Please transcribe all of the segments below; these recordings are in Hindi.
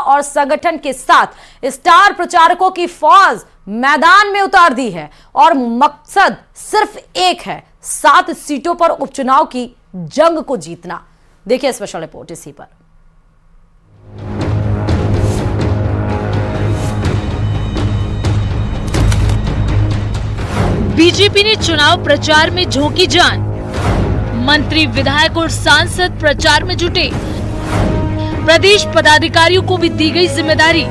और संगठन के साथ स्टार प्रचारकों की फौज मैदान में उतार दी है और मकसद सिर्फ एक है, 7 सीटों पर उपचुनाव की जंग को जीतना। देखिए स्पेशल रिपोर्ट इसी पर। बीजेपी ने चुनाव प्रचार में झोंकी जान, मंत्री, विधायक और सांसद प्रचार में जुटे। प्रदेश पदाधिकारियों को भी दी गई जिम्मेदारी।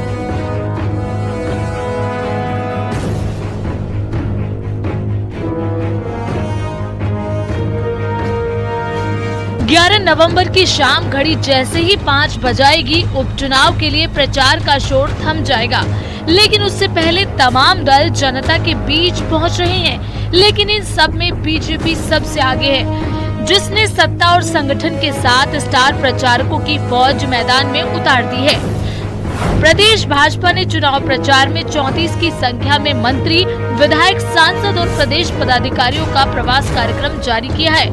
ग्यारह नवंबर की शाम घड़ी जैसे ही 5 बजाएगी, उपचुनाव के लिए प्रचार का शोर थम जाएगा। लेकिन उससे पहले तमाम दल जनता के बीच पहुंच रहे हैं। लेकिन इन सब में बीजेपी सबसे आगे है, जिसने सत्ता और संगठन के साथ स्टार प्रचारकों की फौज मैदान में उतार दी है। प्रदेश भाजपा ने चुनाव प्रचार में 34 की संख्या में मंत्री, विधायक, सांसद और प्रदेश पदाधिकारियों का प्रवास कार्यक्रम जारी किया है।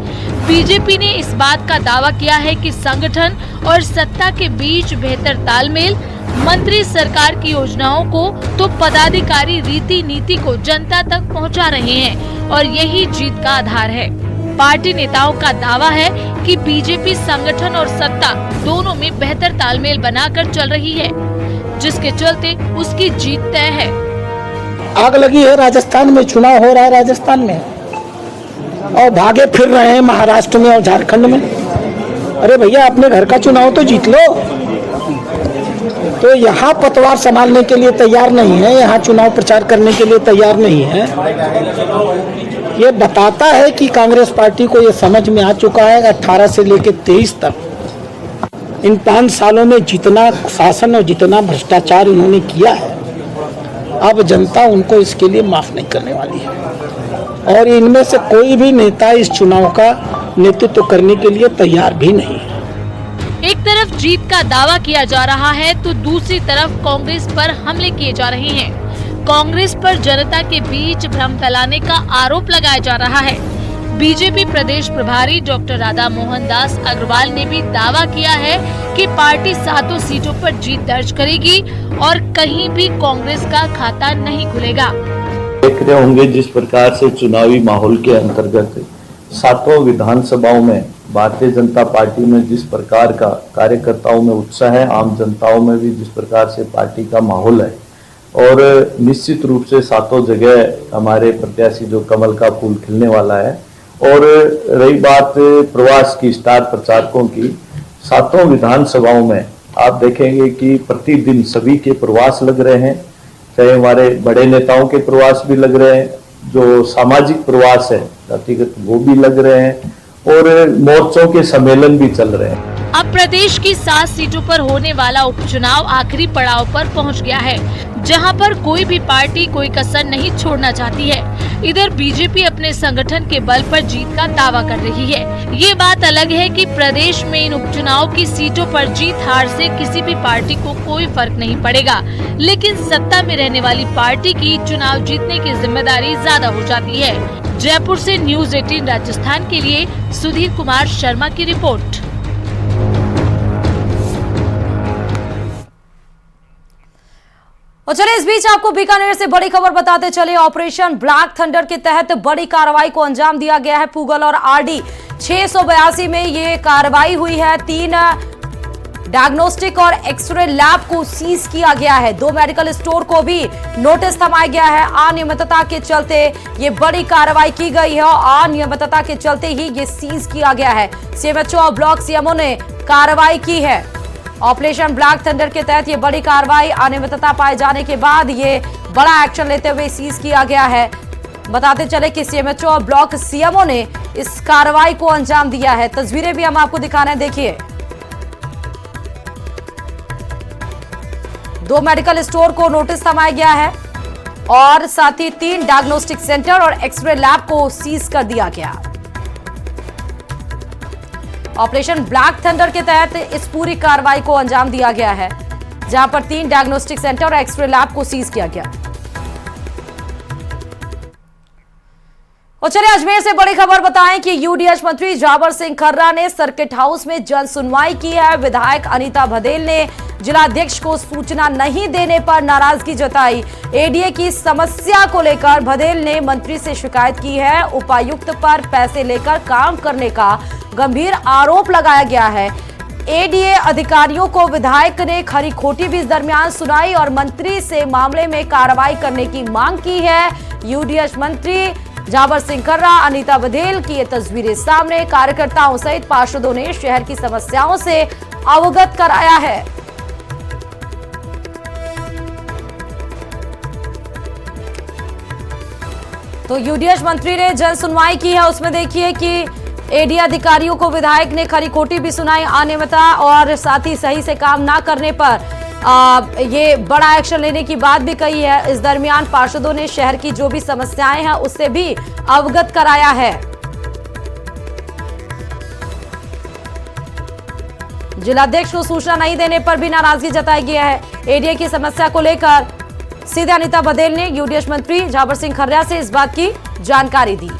बीजेपी ने इस बात का दावा किया है कि संगठन और सत्ता के बीच बेहतर तालमेल, मंत्री सरकार की योजनाओं को तो पदाधिकारी रीति नीति को जनता तक पहुंचा रहे हैं और यही जीत का आधार है। पार्टी नेताओं का दावा है कि बीजेपी संगठन और सत्ता दोनों में बेहतर तालमेल बनाकर चल रही है, जिसके चलते उसकी जीत तय है। आग लगी है राजस्थान में, चुनाव हो रहा है राजस्थान में और भागे फिर रहे हैं महाराष्ट्र में और झारखंड में। अरे भैया, अपने घर का चुनाव तो जीत लो। तो यहाँ पतवार संभालने के लिए तैयार नहीं है, यहाँ चुनाव प्रचार करने के लिए तैयार नहीं है। ये बताता है कि कांग्रेस पार्टी को ये समझ में आ चुका है 18 से लेकर 23 तक इन 5 सालों में जितना शासन और जितना भ्रष्टाचार उन्होंने किया है, अब जनता उनको इसके लिए माफ नहीं करने वाली है। और इनमें से कोई भी नेता इस चुनाव का नेतृत्व करने के लिए तैयार भी नहीं है। एक तरफ जीत का दावा किया जा रहा है तो दूसरी तरफ कांग्रेस पर हमले किए जा रहे हैं। कांग्रेस पर जनता के बीच भ्रम फैलाने का आरोप लगाया जा रहा है। बीजेपी प्रदेश प्रभारी डॉक्टर राधा मोहन दास अग्रवाल ने भी दावा किया है कि पार्टी 7 सीटों पर जीत दर्ज करेगी और कहीं भी कांग्रेस का खाता नहीं खुलेगा। देख रहे होंगे जिस प्रकार से चुनावी माहौल के अंतर्गत 7 विधानसभाओं में भारतीय जनता पार्टी में जिस प्रकार का कार्यकर्ताओं में उत्साह है, आम जनताओं में भी जिस प्रकार से पार्टी का माहौल है और निश्चित रूप से 7 जगह हमारे प्रत्याशी जो कमल का फूल खिलने वाला है। और रही बात प्रवास की, स्टार प्रचारकों की, 7 विधानसभाओं में आप देखेंगे कि प्रतिदिन सभी के प्रवास लग रहे हैं, चाहे हमारे बड़े नेताओं के प्रवास भी लग रहे हैं, जो सामाजिक प्रवास है व्यक्तिगत वो भी लग रहे हैं और मोर्चों के सम्मेलन भी चल रहे हैं। अब प्रदेश की 7 सीटों पर होने वाला उपचुनाव आखिरी पड़ाव पर पहुंच गया है, जहां पर कोई भी पार्टी कोई कसर नहीं छोड़ना चाहती है। इधर बीजेपी अपने संगठन के बल पर जीत का दावा कर रही है। ये बात अलग है कि प्रदेश में इन उपचुनाव की सीटों पर जीत हार से किसी भी पार्टी को कोई फर्क नहीं पड़ेगा, लेकिन सत्ता में रहने वाली पार्टी की चुनाव जीतने की जिम्मेदारी ज्यादा हो जाती है। जयपुर से न्यूज़ 18 राजस्थान के लिए सुधीर कुमार शर्मा की रिपोर्ट। और चलिए इस बीच आपको बीकानेर से बड़ी खबर बताते चले। ऑपरेशन ब्लैक थंडर के तहत बड़ी कार्रवाई को अंजाम दिया गया है। पूगल और आरडी 682 में ये कार्रवाई हुई है। 3 डायग्नोस्टिक और एक्सरे लैब को सीज किया गया है। 2 मेडिकल स्टोर को भी नोटिस थमाया गया है। अनियमितता के चलते ये बड़ी कार्रवाई की गई है और अनियमितता के चलते ही ये सीज किया गया है। सीएमएचओ और ब्लॉक सीएमओ ने कार्रवाई की है। ऑपरेशन ब्लैक थंडर के तहत ये बड़ी कार्रवाई, अनियमितता पाए जाने के बाद ये बड़ा एक्शन लेते हुए सीज किया गया है। बताते चले कि सीएमएचओ और ब्लॉक सीएमओ ने इस कार्रवाई को अंजाम दिया है। तस्वीरें भी हम आपको दिखाने हैं, देखिए। 2 मेडिकल स्टोर को नोटिस थमाया गया है और साथ ही 3 डायग्नोस्टिक सेंटर और एक्सरे लैब को सीज कर दिया गया। ऑपरेशन ब्लैक थंडर के तहत इस पूरी कार्रवाई को अंजाम दिया गया है, जहां पर 3 डायग्नोस्टिक सेंटर और एक्सरे लैब को सीज किया गया। और चलिए अजमेर से बड़ी खबर बताएं कि यूडीएच मंत्री जाबर सिंह खर्रा ने सर्किट हाउस में जन सुनवाई की है। विधायक अनीता बघेल ने जिलाध्यक्ष को सूचना नहीं देने पर नाराजगी जताई। एडीए की समस्या को लेकर बघेल ने मंत्री से शिकायत की है। उपायुक्त पर पैसे लेकर काम करने का गंभीर आरोप लगाया गया है। एडीए अधिकारियों को विधायक ने खरी खोटी भी इस दरमियान सुनाई और मंत्री से मामले में कार्रवाई करने की मांग की है। यूडीएच मंत्री जाबर सिंह खर्रा, अनीता बघेल की ये तस्वीरें सामने। कार्यकर्ताओं सहित पार्षदों ने शहर की समस्याओं से अवगत कराया है। तो यूडीएच मंत्री ने जन सुनवाई की है, उसमें देखिए कि एडीए अधिकारियों को विधायक ने खरी खोटी भी सुनाई, अनियमितता और साथ ही सही से काम ना करने पर ये बड़ा एक्शन लेने की बात भी कही है। इस दरमियान पार्षदों ने शहर की जो भी समस्याएं हैं उससे भी अवगत कराया है। जिलाध्यक्ष को सूचना नहीं देने पर भी नाराजगी जताई गई है। एडीए की समस्या को लेकर सीधे अनीता बघेल ने यूडीएच मंत्री जाबर सिंह खर्रा से इस बात की जानकारी दी।